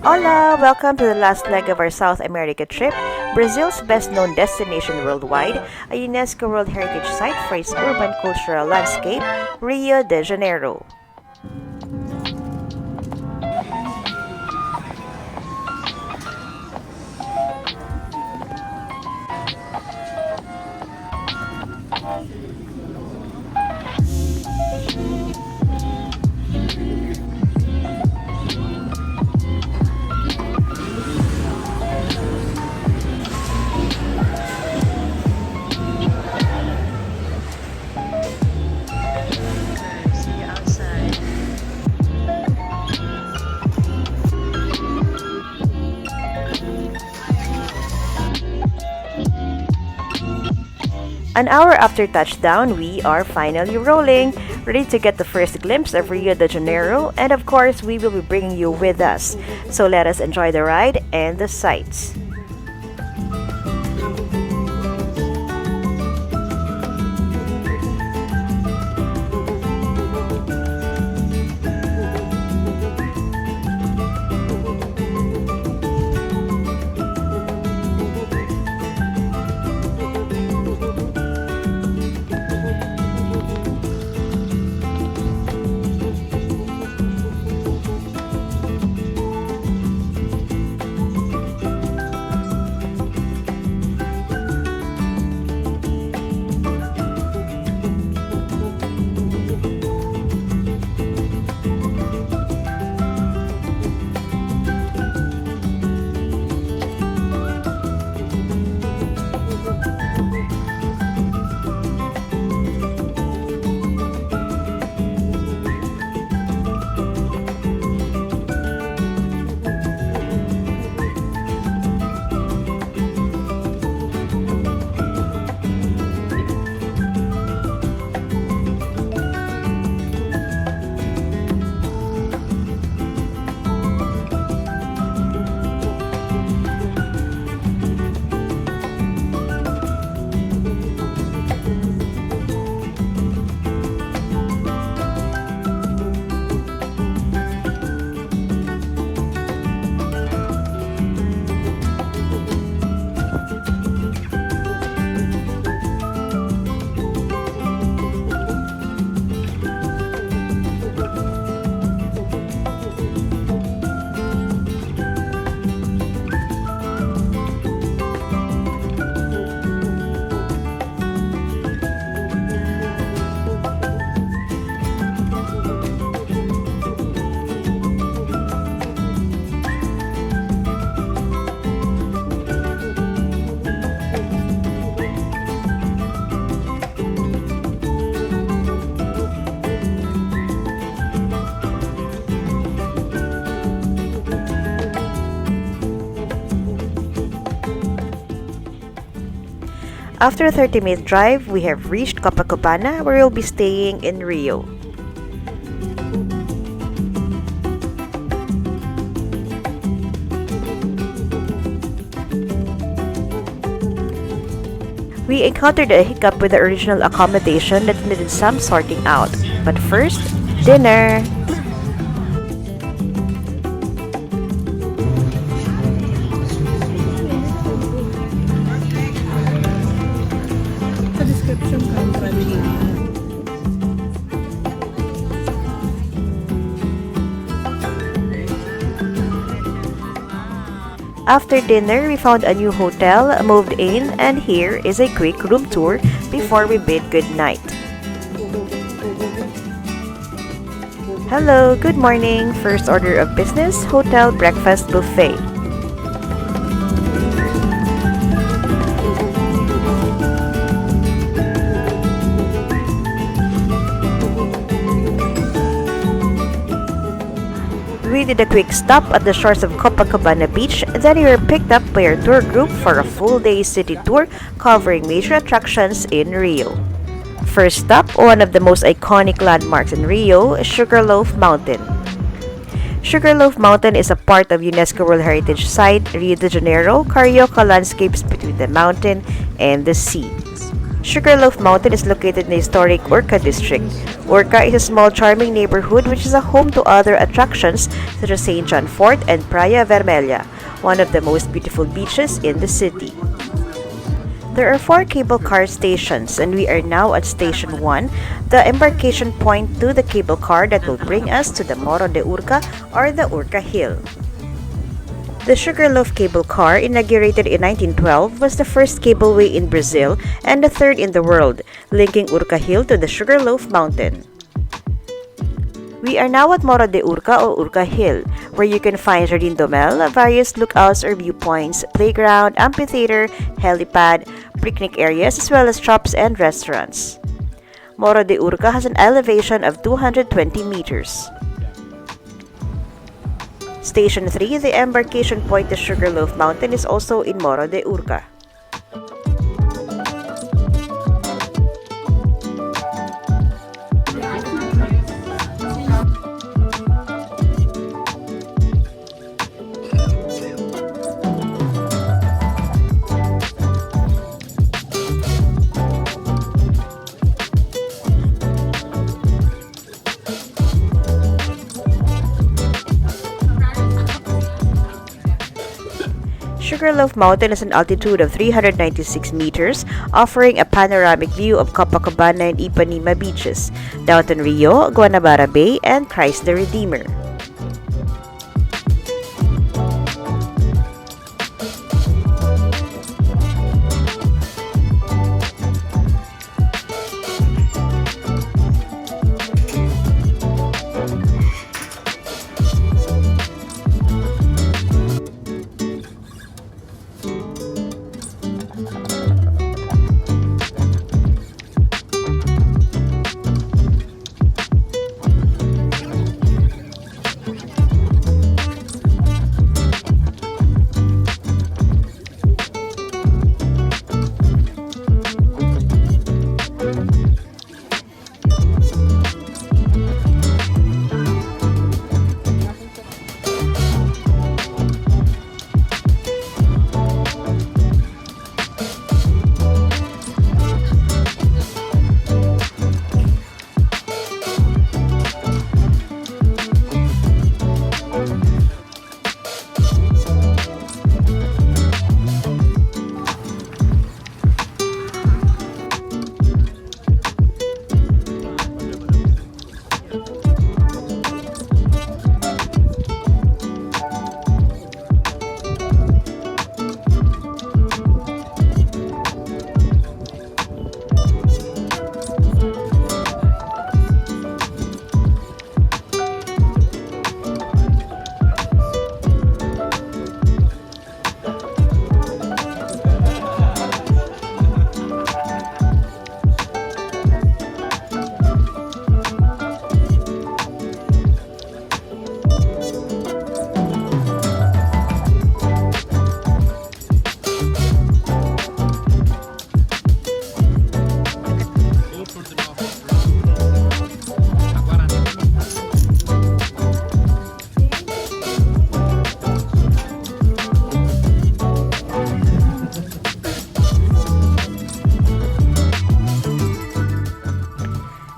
Hola! Welcome to the last leg of our South America trip, Brazil's best-known destination worldwide, a UNESCO World Heritage Site for its urban cultural landscape, Rio de Janeiro. An hour after touchdown, we are finally rolling, ready to get the first glimpse of Rio de Janeiro, and of course, we will be bringing you with us. So let us enjoy the ride and the sights. After a 30-minute drive, we have reached Copacabana, where we'll be staying in Rio. We encountered a hiccup with the original accommodation that needed some sorting out. But first, dinner! After dinner, we found a new hotel, moved in, and here is a quick room tour before we bid good night. Hello, good morning. First order of business, hotel breakfast buffet. We did a quick stop at the shores of Copacabana Beach, then we were picked up by our tour group for a full-day city tour covering major attractions in Rio. First stop, one of the most iconic landmarks in Rio, Sugarloaf Mountain. Sugarloaf Mountain is a part of UNESCO World Heritage Site, Rio de Janeiro, Carioca landscapes between the mountain and the sea. Sugarloaf Mountain is located in the historic Urca district. Urca is a small charming neighborhood which is a home to other attractions such as St. John Fort and Praia Vermelha, one of the most beautiful beaches in the city. There are 4 cable car stations and we are now at Station 1, the embarkation point to the cable car that will bring us to the Morro de Urca or the Urca Hill. The Sugarloaf cable car, inaugurated in 1912, was the first cableway in Brazil and the third in the world, linking Urca Hill to the Sugarloaf Mountain. We are now at Morro de Urca or Urca Hill, where you can find Jardin Domel, various lookouts or viewpoints, playground, amphitheater, helipad, picnic areas, as well as shops and restaurants. Morro de Urca has an elevation of 220 meters. Station 3, the embarkation point to Sugarloaf Mountain, is also in Morro de Urca. Sugarloaf Mountain has an altitude of 396 meters, offering a panoramic view of Copacabana and Ipanema beaches, downtown Rio, Guanabara Bay, and Christ the Redeemer.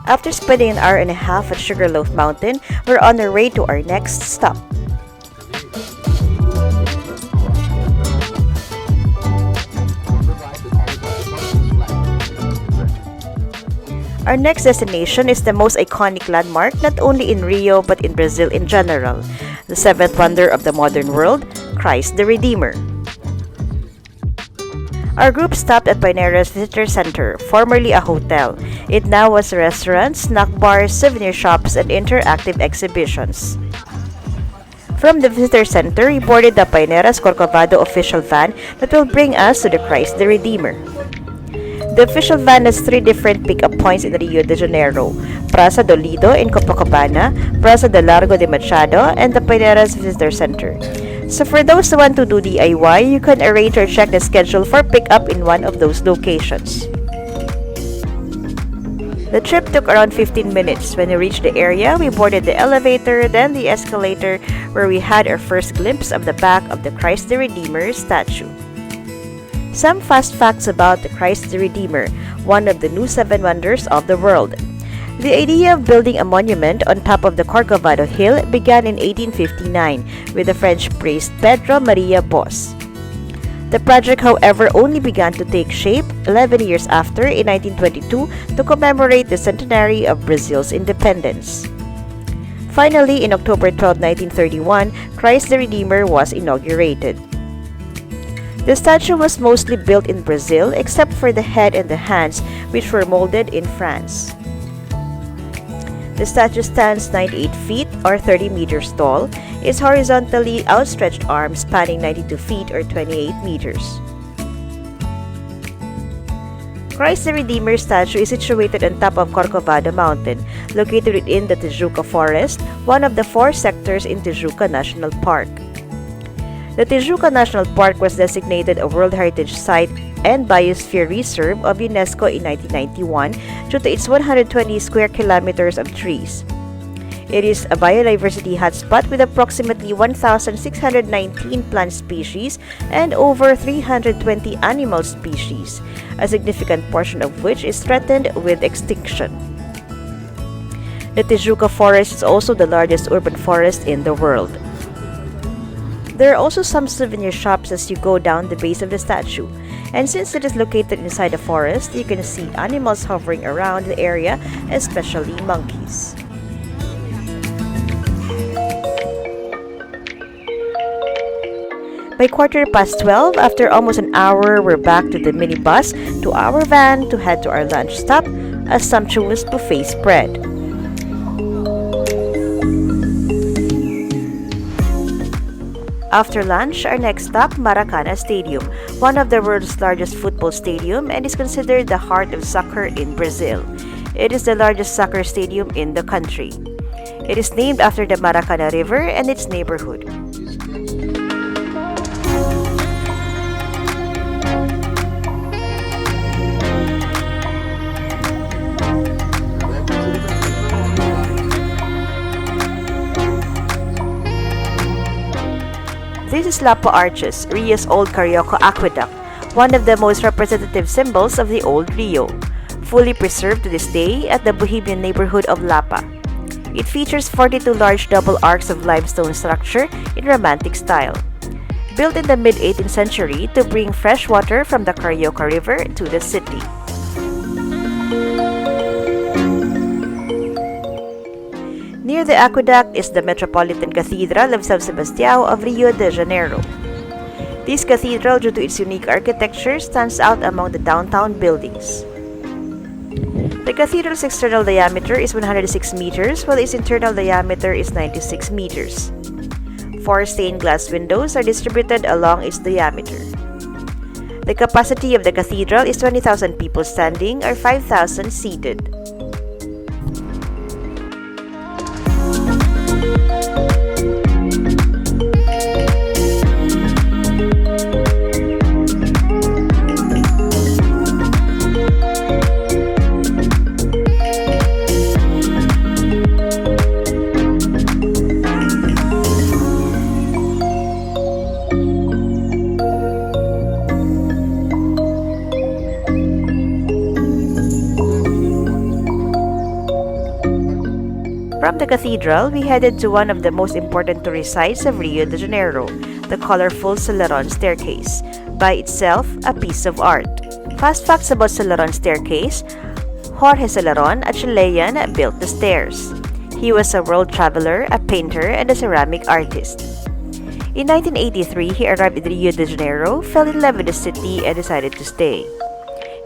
After spending an hour and a half at Sugarloaf Mountain, we're on our way to our next stop. Our next destination is the most iconic landmark not only in Rio but in Brazil in general, the seventh wonder of the modern world, Christ the Redeemer. Our group stopped at Painera's Visitor Center, formerly a hotel. It now has restaurants, snack bars, souvenir shops, and interactive exhibitions. From the Visitor Center, we boarded the Painera's Corcovado official van that will bring us to the Christ the Redeemer. The official van has 3 different pickup points in Rio de Janeiro: Praça do Lido in Copacabana, Praça do Largo de Machado, and the Painera's Visitor Center. So for those who want to do DIY, you can arrange or check the schedule for pickup in one of those locations. The trip took around 15 minutes. When we reached the area, we boarded the elevator, then the escalator, where we had our first glimpse of the back of the Christ the Redeemer statue. Some fast facts about the Christ the Redeemer. one of the new seven wonders of the world. The idea of building a monument on top of the Corcovado Hill began in 1859 with the French priest Pedro Maria Bos. The project, however, only began to take shape 11 years after, in 1922, to commemorate the centenary of Brazil's independence. Finally, in October 12, 1931, Christ the Redeemer was inaugurated. The statue was mostly built in Brazil except for the head and the hands, which were molded in France. The statue stands 98 feet or 30 meters tall, its horizontally outstretched arms spanning 92 feet or 28 meters. Christ the Redeemer statue is situated on top of Corcovado Mountain, located within the Tijuca Forest, one of the 4 sectors in Tijuca National Park. The Tijuca National Park was designated a World Heritage Site and Biosphere Reserve of Unesco in 1991 due to its 120 square kilometers of trees. It is a biodiversity hotspot with approximately 1,619 plant species and over 320 animal species, a significant portion of which is threatened with extinction. The Tijuca Forest is also the largest urban forest in the world. There are also some souvenir shops as you go down the base of the statue, and since it is located inside the forest, you can see animals hovering around the area, especially monkeys. By 12:15, after almost an hour, we're back to the minibus, to our van to head to our lunch stop, a sumptuous buffet spread. After lunch, our next stop, Maracana Stadium, one of the world's largest football stadium and is considered the heart of soccer in Brazil. It is the largest soccer stadium in the country. It is named after the Maracana River and its neighborhood. This is Lapa Arches, Rio's old Carioca aqueduct, one of the most representative symbols of the old Rio, fully preserved to this day at the Bohemian neighborhood of Lapa. It features 42 large double arcs of limestone structure in Romantic style, built in the mid-18th century to bring fresh water from the Carioca River to the city. Near the aqueduct is the Metropolitan Cathedral of San Sebastião of Rio de Janeiro. This cathedral, due to its unique architecture, stands out among the downtown buildings. The cathedral's external diameter is 106 meters, while its internal diameter is 96 meters. 4 stained glass windows are distributed along its diameter. The capacity of the cathedral is 20,000 people standing or 5,000 seated. From the cathedral, we headed to one of the most important tourist sites of Rio de Janeiro, the colorful Selaron Staircase, by itself a piece of art. Fast facts about Selaron Staircase: Jorge Selaron, a Chilean, built the stairs. He was a world traveler, a painter, and a ceramic artist. In 1983, he arrived in Rio de Janeiro, fell in love with the city, and decided to stay.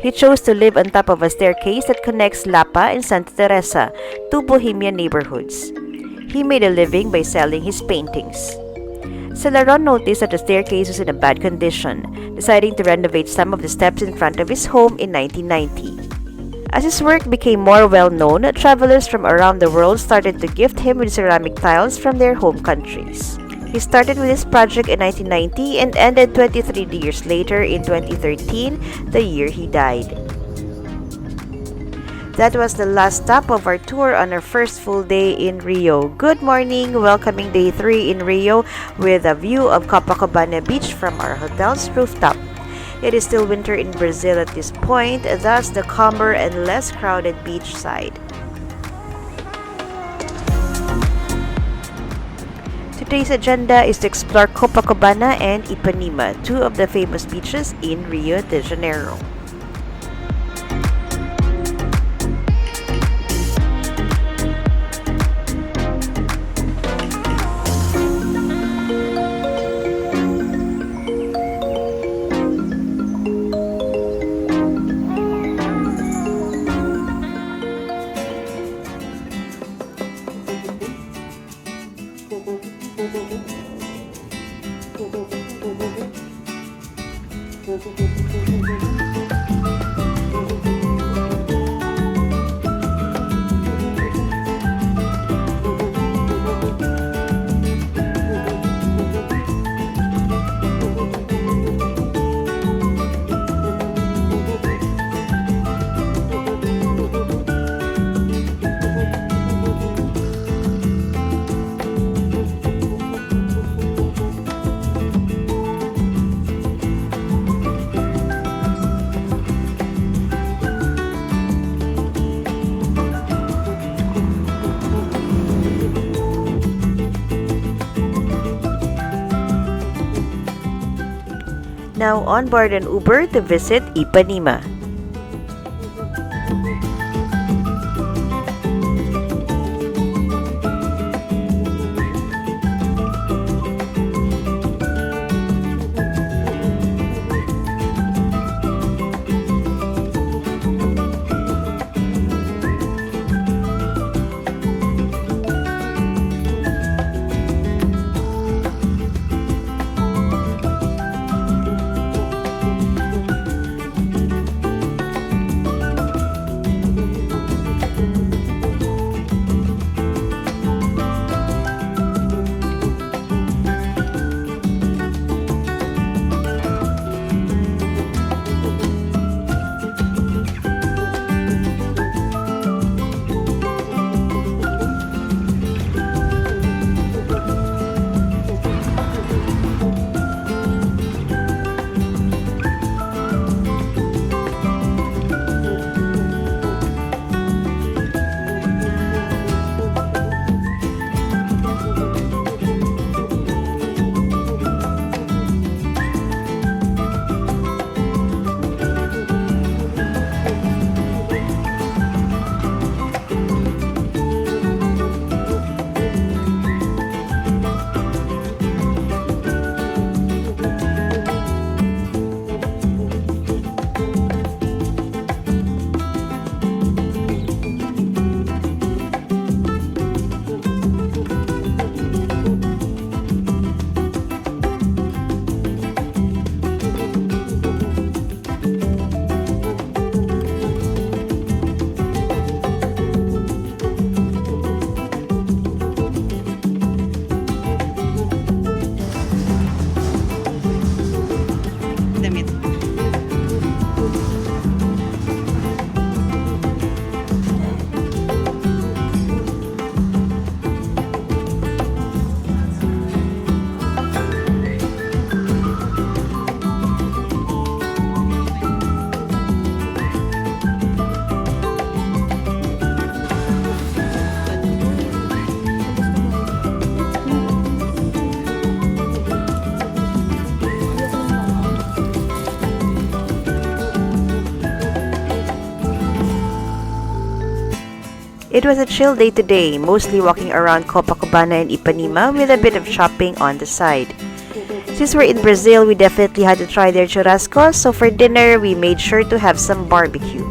He chose to live on top of a staircase that connects Lapa and Santa Teresa, two Bohemian neighborhoods. He made a living by selling his paintings. Selaron noticed that the staircase was in a bad condition, deciding to renovate some of the steps in front of his home in 1990. As his work became more well-known, travelers from around the world started to gift him with ceramic tiles from their home countries. He started with this project in 1990 and ended 23 years later in 2013, the year he died. That was the last stop of our tour on our first full day in Rio. Good morning, welcoming day 3 in Rio with a view of Copacabana Beach from our hotel's rooftop. It is still winter in Brazil at this point, thus the calmer and less crowded beach side. Today's agenda is to explore Copacabana and Ipanema, two of the famous beaches in Rio de Janeiro. Now on board an Uber to visit Ipanema. It was a chill day today, mostly walking around Copacabana and Ipanema with a bit of shopping on the side. Since we're in Brazil, we definitely had to try their churrasco, so for dinner, we made sure to have some barbecue.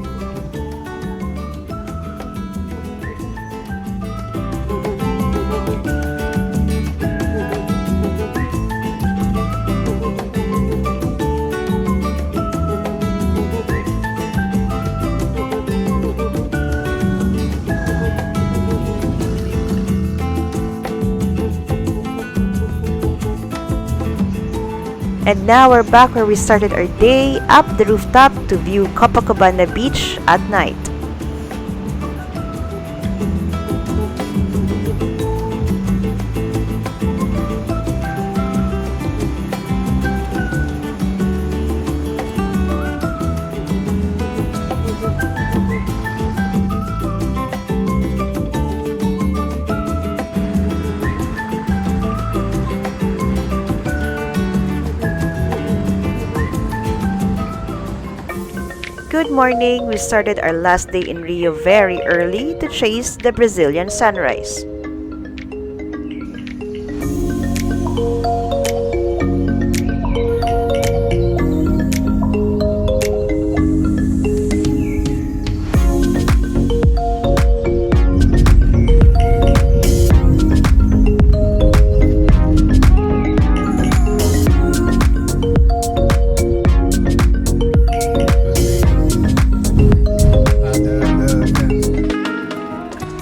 And now we're back where we started our day, up the rooftop to view Copacabana Beach at night. Good morning! We started our last day in Rio very early to chase the Brazilian sunrise.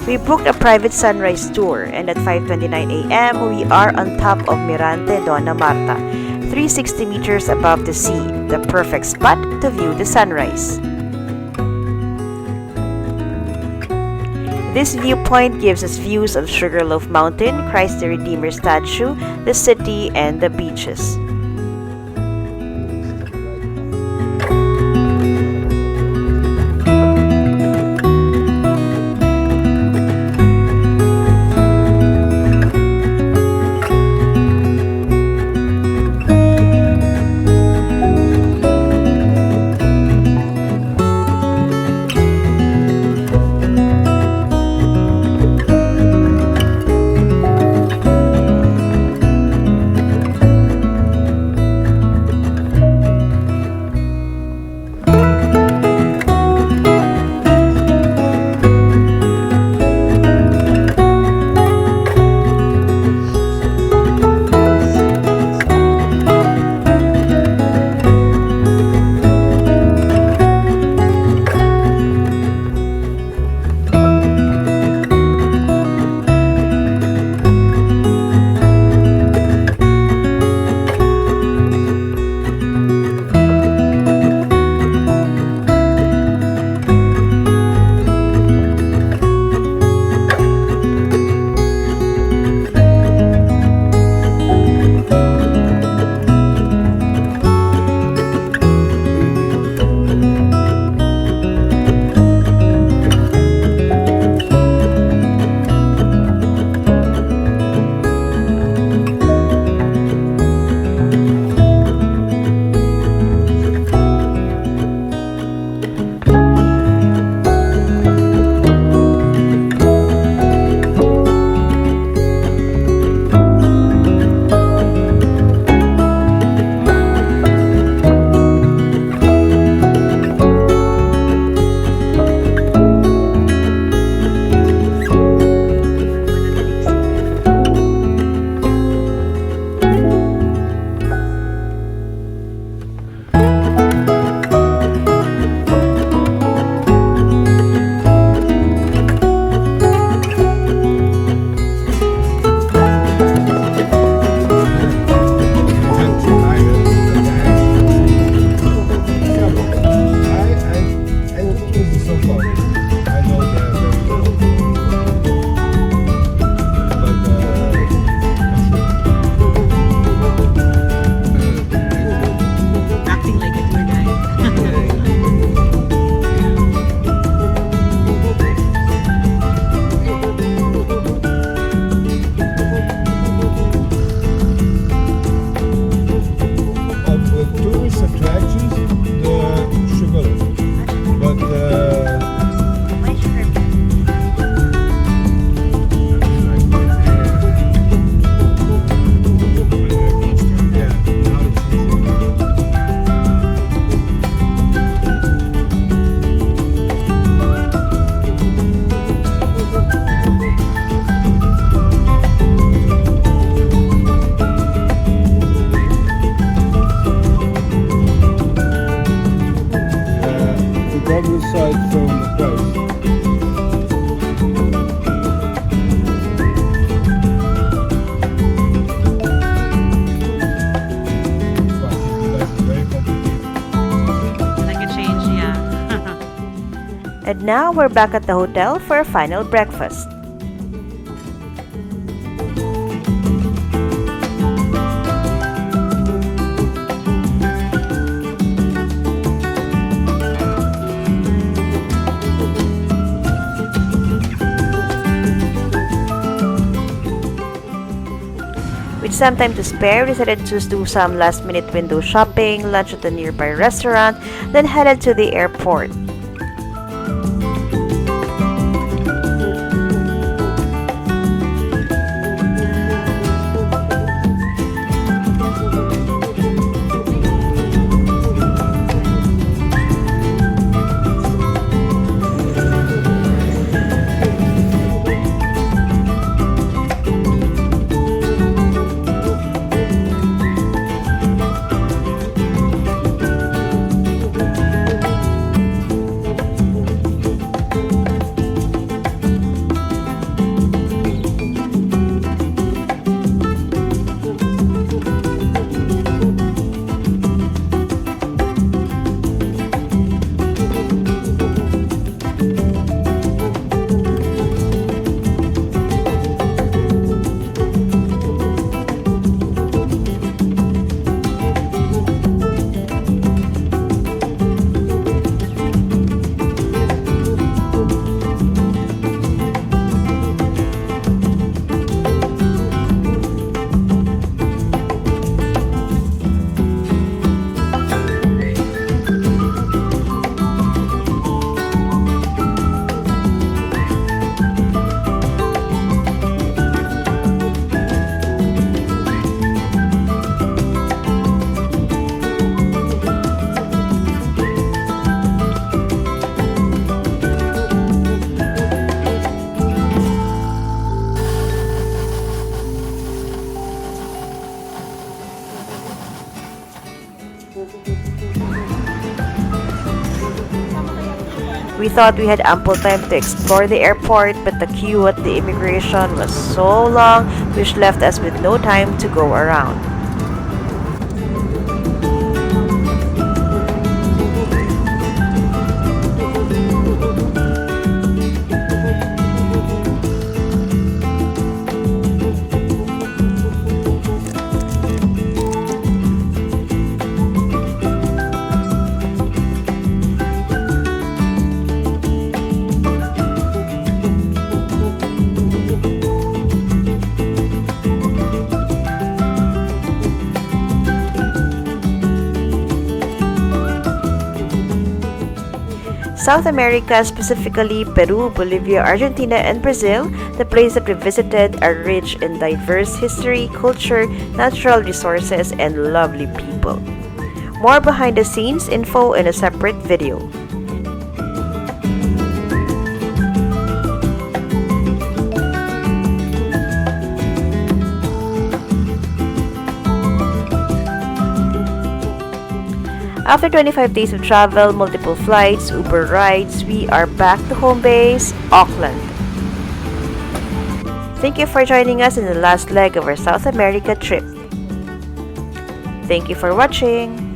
We booked a private sunrise tour, and at 5:29 a.m. we are on top of Mirante Dona Marta, 360 meters above the sea, the perfect spot to view the sunrise. This viewpoint gives us views of Sugarloaf Mountain, Christ the Redeemer statue, the city, and the beaches. And now we're back at the hotel for a final breakfast. With some time to spare, we decided to do some last-minute window shopping, lunch at a nearby restaurant, then headed to the airport. We thought we had ample time to explore the airport, but the queue at the immigration was so long, which left us with no time to go around. South America, specifically Peru, Bolivia, Argentina, and Brazil, the places that we visited are rich in diverse history, culture, natural resources, and lovely people. More behind the scenes info in a separate video. After 25 days of travel, multiple flights, Uber rides, we are back to home base, Auckland. Thank you for joining us in the last leg of our South America trip. Thank you for watching.